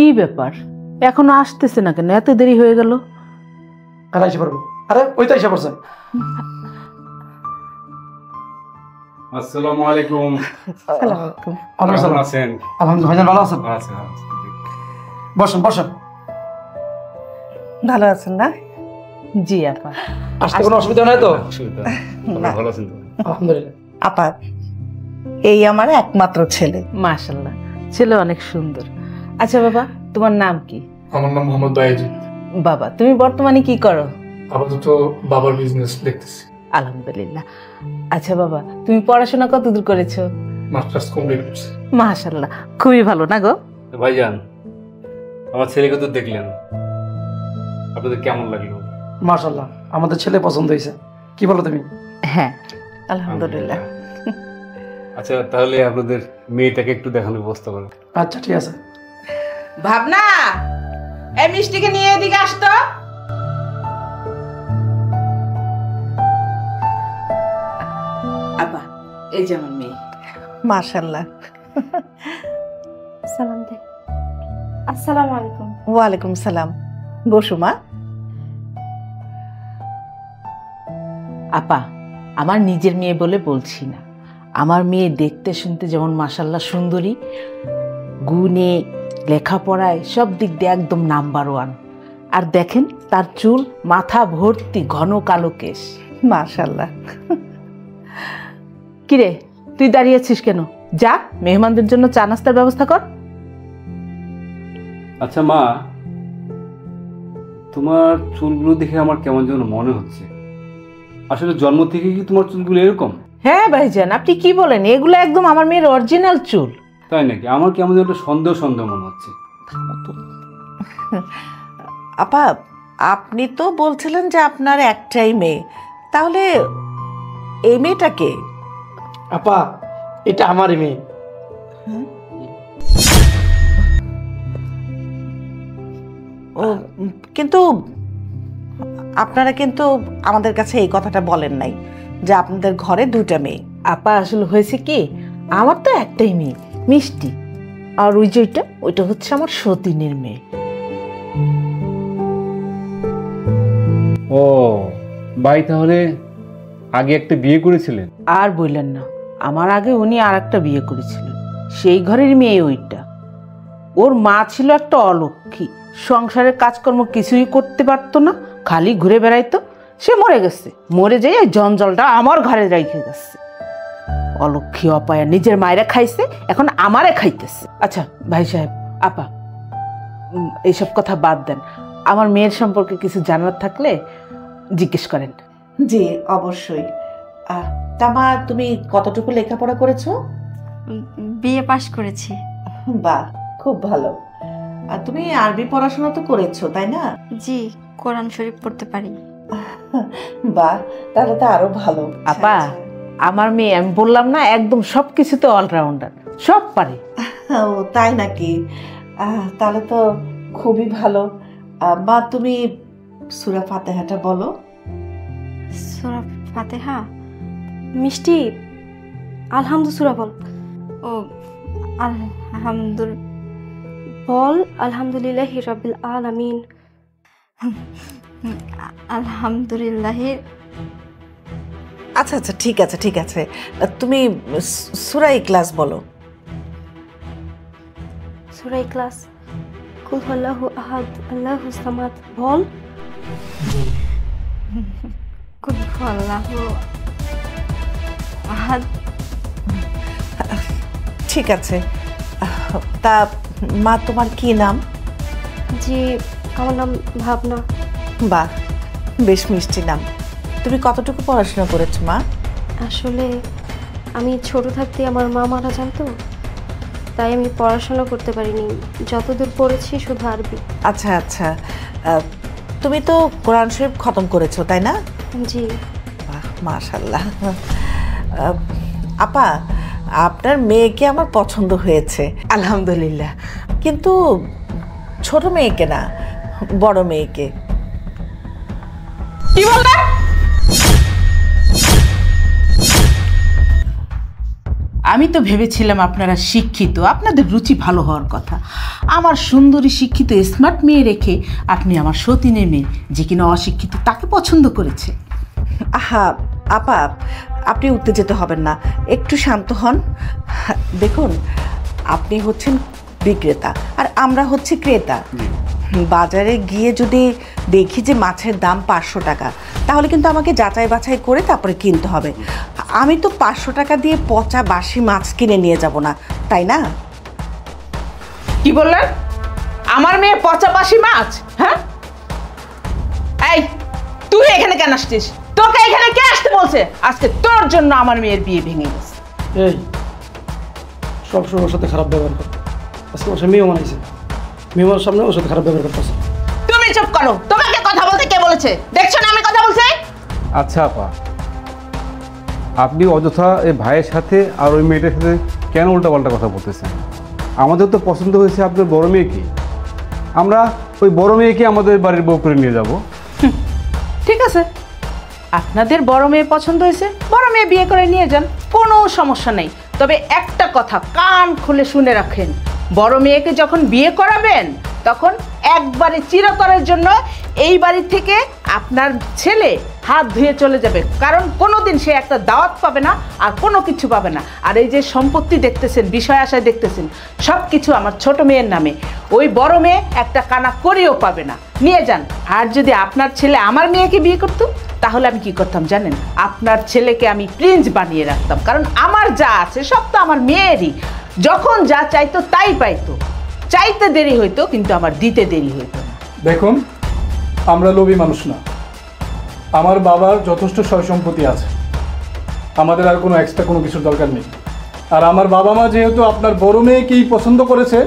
কি ব্যাপার, এখনো আসতেছে না কেন? এত দেরি হয়ে গেল। আর এসে পড়বো। আরে ওই তো এসে পড়ছে। আসসালামু আলাইকুম। কেমন আছেন? আলহামদুলিল্লাহ, ভালো আছেন? বসেন বসেন। ভালো আছেন না? জি আপা। আসতে কোনো অসুবিধা নাই তো? ভালো আছেন তো? আলহামদুলিল্লাহ। আপা, এই আমার একমাত্র ছেলে। মাশাআল্লাহ, ছেলে অনেক সুন্দর। আচ্ছা বাবা, তোমার নাম কি? আমার নাম মোহাম্মদ বায়েজিদ। বাবা, তুমি বর্তমানে কি করো? আপাতত বাবার বিজনেস দেখতেছি। আলহামদুলিল্লাহ। আচ্ছা বাবা, তুমি পড়াশোনা কতদূর করেছো? মাস্টার্স কমপ্লিট করছি। মাশাআল্লাহ, খুবই ভালো না গো? ভাইজান, আমার ছেলেকে তো দেখলেন, আপনাদের কেমন লাগলো? মাশাআল্লাহ, আমাদের ছেলে পছন্দ হয়েছে। কি বলো তুমি? হ্যাঁ আলহামদুলিল্লাহ। আচ্ছা, তাহলে আপনাদের মেয়েটাকে একটু দেখানোর ব্যবস্থা করেন। আচ্ছা ঠিক আছে। ভাবনা, এই মিষ্টিকে নিয়ে এদিকে আসতো। আপা, এই যে আমার মেয়ে। মাশাআল্লাহ। সালাম দে। আসসালামু আলাইকুম। ওয়ালাইকুম সালাম। বসু মা। আপা, আমার নিজের মেয়ে বলে বলছি না, আমার মেয়ে দেখতে শুনতে যেমন মাশাআল্লাহ সুন্দরী, গুণে লেখাপড়ায় সব দিক দিয়ে একদম নাম্বার 1। আর দেখেন তার চুল মাথা ভর্তি ঘন কালো কেশ। মাশাআল্লাহ। কিরে, তুই দাঁড়িয়ে আছিস কেন? যা, মেহমানদের জন্য চা নাস্তার ব্যবস্থা কর। আচ্ছা মা, তোমার চুলগুলো দেখে আমার কেমন যেন মনে হচ্ছে, আসলে জন্ম থেকে কি তোমার চুলগুলো এরকম? হ্যাঁ ভাইজান, আপনি কি বলেন? এগুলো একদম আমার মেয়ের অরিজিনাল চুল। তাই নাকি? আমার কেমন যেন একটা সন্দেহ সন্দেহ মনে হচ্ছে। আপা, আপনি তো বলছিলেন যে আপনার একটাই মেয়ে, তাহলে এই মেয়েটাকে? আপা, এটা আমারই মেয়ে। ও, কিন্তু আপনারা কিন্তু আমাদের কাছে এই কথাটা বলেন নাই যে আপনাদের ঘরে দুইটা মেয়ে। আপা, আসলে হয়েছে কি, আমার তো একটাই মেয়ে মিষ্টি, আর ওই যে ওইটা হচ্ছে আমার সতীনের মেয়ে। ও ভাই, তাহলে আগে একটা বিয়ে করেছিলেন? আর বললেন না, আমার আগে উনি আর একটা বিয়ে করেছিলেন, সেই ঘরের মেয়ে ওইটা। ওর মা ছিল একটা অলক্ষী, সংসারের কাজকর্ম কিছুই করতে পারতো না, খালি ঘুরে বেড়াইতো। সে মরে গেছে, মরে যাই জঞ্জলটা আমার ঘরে রেখে গেছে। অলক্ষী অপায়া নিজের মায়েরা খাইছে, এখন আমারে খাইতেছে। আচ্ছা ভাই সাহেব, আপা, এইসব কথা বাদ দেন, আমার মেয়ের সম্পর্কে কিছু জানার থাকলে জিজ্ঞেস করেন। জি অবশ্যই। তা মা, তুমি কতটুকু লেখাপড়া করেছো? বিএ পাশ করেছি। বাহ, খুব ভালো। আর তুমি আরবি পড়াশোনা তো করেছো, তাই না? জি, কোরআন শরীফ পড়তে পারি। বাহ, তাহলে তো আরো ভালো। আপা, আমার মেয়ে, আমি বললাম না, একদম সবকিছুতে অলরাউন্ডার, সব পারে। ও তাই নাকি? তাহলে তো খুবই ভালো। মা, তুমি সূরা ফাতিহাটা বলো। সূরা ফাতিহা? মিষ্টি, আলহামদু সূরা বল। ও বল, আলহামদুলিল্লাহি রাব্বিল আলামিন। আলহামদুলিল্লাহি। আচ্ছা আচ্ছা, ঠিক আছে ঠিক আছে, তুমি সূরা ইখলাস বলো। সূরা ইখলাস? কুল হুয়াল্লাহু আহাদ আল্লাহুস সামাদ বল। কুল হুয়াল্লাহু আহাদ। ঠিক আছে। তা মা, তোমার কি নাম? জি, আমার নাম ভাবনা। বাহ, বেশ মিষ্টি নাম। তুমি কতটুকু পড়াশোনা করেছো মা? আসলে আমি ছোট থাকতে আমার মা মারা যান, তো তাই আমি পড়াশোনা করতে পারিনি, যতদূর পড়েছি শুধু আরবি। আচ্ছা আচ্ছা, তুমি তো কোরআন শরীফ খতম করেছো, তাই না? জি। বাহ, মাশাআল্লাহ। আপা, আপনার মেয়েকে আমার পছন্দ হয়েছে। আলহামদুলিল্লাহ। কিন্তু ছোট মেয়েকে না, বড় মেয়েকে। কি বললে? আমি তো ভেবেছিলাম আপনারা শিক্ষিত, আপনাদের রুচি ভালো হওয়ার কথা। আমার সুন্দরী শিক্ষিত স্মার্ট মেয়ে রেখে আপনি আমার সতীনের মেয়ে যে কিনা অশিক্ষিত তাকে পছন্দ করেছে। আহা আপা, আপনি উত্তেজিত হবেন না, একটু শান্ত হন। দেখুন, আপনি হচ্ছেন বিক্রেতা আর আমরা হচ্ছে ক্রেতা। বাজারে গিয়ে যদি দেখি যে মাছের দাম 500 টাকা, তাহলে কিন্তু আমাকে যাচাই বাছাই করে তারপরে কিনতে হবে। আমি তো 500 টাকা দিয়ে পচা বাসি মাছ কিনে নিয়ে যাব না, তাই না? কি বললেন? আমার মেয়ে পচাবাসি মাছ? হ্যাঁ, এই তুই এখানে কেন আসছিস? তোকে এখানে কে আসতে বলছে? আজকে তোর জন্য আমার মেয়ের বিয়ে ভেঙে গেছে। এই সবসময় ওর সাথে খারাপ ব্যবহার করে, আজকে ওর সাথে মেয়ে বানাইছে, মেয়ের সামনে ওর সাথে খারাপ ব্যবহার করতেছে। তুমি চুপ করো, তোমাকে কথা বলতে কে বলেছে? দেখছো না আমি কথা বলছি? আচ্ছা আপা, আপনি অযথা এই ভাইয়ের সাথে আর ওই মেয়েটার সাথে কেন উল্টাপাল্টা কথা বলতেছেন? আমাদের তো পছন্দ হয়েছে আপনার বড় মেয়েকে, আমরা ওই বড় মেয়েকে আমাদের বাড়ির বউ করে নিয়ে যাব। ঠিক আছে, আপনাদের বড় মেয়ে পছন্দ হয়েছে, বড় মেয়ে বিয়ে করে নিয়ে যান, কোনো সমস্যা নেই। তবে একটা কথা কান খুলে শুনে রাখেন, বড় মেয়েকে যখন বিয়ে করাবেন তখন একবারে চিরতরের জন্য এই বাড়ি থেকে আপনার ছেলে হাত ধুয়ে চলে যাবে, কারণ কোনোদিন সে একটা দাওয়াত পাবে না আর কোনো কিছু পাবে না। আর এই যে সম্পত্তি দেখতেছেন, বিষয় আশায় দেখতেছেন, সব কিছু আমার ছোট মেয়ের নামে। ওই বড় মেয়ে একটা কানা করিও পাবে না, নিয়ে যান। আর যদি আপনার ছেলে আমার মেয়েকে বিয়ে করতো তাহলে আমি কি করতাম জানেন? আপনার ছেলেকে আমি প্রিন্স বানিয়ে রাখতাম, কারণ আমার যা আছে সব তো আমার মেয়েরই। যখন যা চাইতো তাই পাইতো, চাইতে দেরি হইতো কিন্তু আমার দিতে দেরি হইতো না। দেখুন, আমরা লোভী মানুষ না, আমার বাবার যথেষ্ট সয় সম্পত্তি আছে, আমাদের আর কোনো এক্সট্রা কোনো কিছুর দরকার নেই। আর আমার বাবা মা যেহেতু আপনার বড় মেয়েকেই পছন্দ করেছে,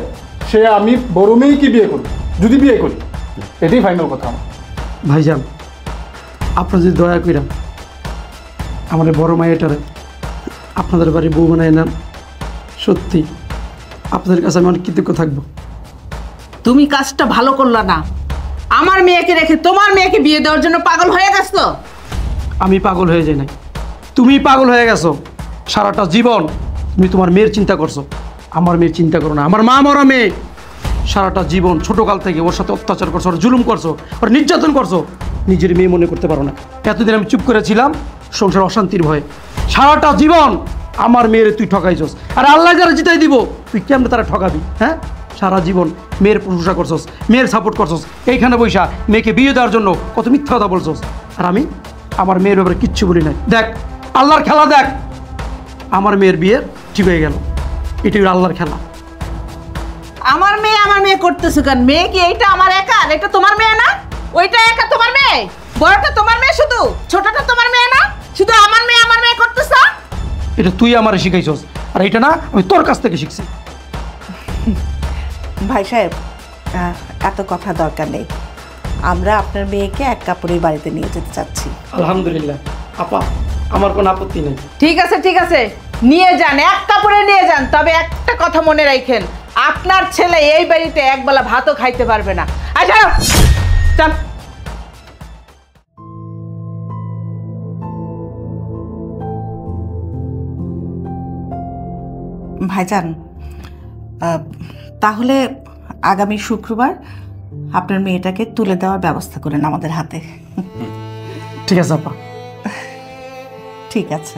সে আমি বড় মেয়েকেই বিয়ে করব, যদি বিয়ে করি, এটাই ফাইনাল কথা আমার। ভাইজান, আপনার যদি দয়া কইরা আমার এই বড় মাইয়াটারে আপনাদের বাড়ি বউ বানায় নেন, সত্যি আপনাদের কাছে আমি অনেক কৃতজ্ঞ থাকবো। তুমি কাজটা ভালো করলা না, আমার মেয়েকে রেখে তোমার মেয়েকে বিয়ে দেওয়ার জন্য পাগল হয়ে গেছো। আমি পাগল হয়ে যাই নাই, তুমি পাগল হয়ে গেছো। সারাটা জীবন তুমি তোমার মেয়ের চিন্তা করছো, আমার মেয়ের চিন্তা করো না। আমার মা মরা মেয়ে, সারাটা জীবন ছোটোকাল থেকে ওর সাথে অত্যাচার করছো, ওর জুলুম করছো, ওর নির্যাতন করছো, নিজের মেয়ে মনে করতে পারো না। এতদিন আমি চুপ করেছিলাম সংসার অশান্তির ভয়ে। সারাটা জীবন আমার মেয়ের তুই ঠকাইছস, আর আল্লাহ যারা জিতাই দিব তুই কেমনে তারা ঠকাবি? হ্যাঁ, সারা জীবন মেয়ের প্রশংসা করছস, মেয়ের সাপোর্ট করছস, এইখানে বৈশা মেয়েকে বিয়ে দেওয়ার জন্য কত মিথ্যা কথা বলছস। আর আমি আমার মেয়ের ব্যাপারে কিচ্ছু বলি নাই। দেখ আল্লাহর খেলা, দেখ আমার মেয়ের বিয়ে ঠিক হয়ে গেল, এটি আল্লাহর খেলা। আমার মেয়ে করতেছো কেন? মেয়ে কি এইটা আমার একা? এটা তোমার মেয়ে না? ওইটা একা তোমার মেয়ে? বড়টা তোমার মেয়ে শুধু? ছোটটা তোমার মেয়ে না? শুধু আমার মেয়ে করতেছ? এটা তুই আমারে শিখাইছস, আর এটা না আমি তোর কাছ থেকে শিখছি। ভাই সাহেব, এত কথা দরকার নেই। আমরা আপনার মেয়েকে এক কাপড়েই বাড়িতে নিয়ে যেতে চাচ্ছি। আলহামদুলিল্লাহ আপা, আমার কোনো আপত্তি নেই। ঠিক আছে ঠিক আছে, নিয়ে যান, এক কাপড়ে নিয়ে যান। তবে একটা কথা মনে রাখেন, আপনার ছেলে এই বাড়িতে একবেলা ভাতও খাইতে পারবে না। আচ্ছা চল। ভাইজান, তাহলে আগামী শুক্রবার আপনার মেয়েটাকে তুলে দেওয়ার ব্যবস্থা করেন আমাদের হাতে। ঠিক আছে আপা। ঠিক আছে।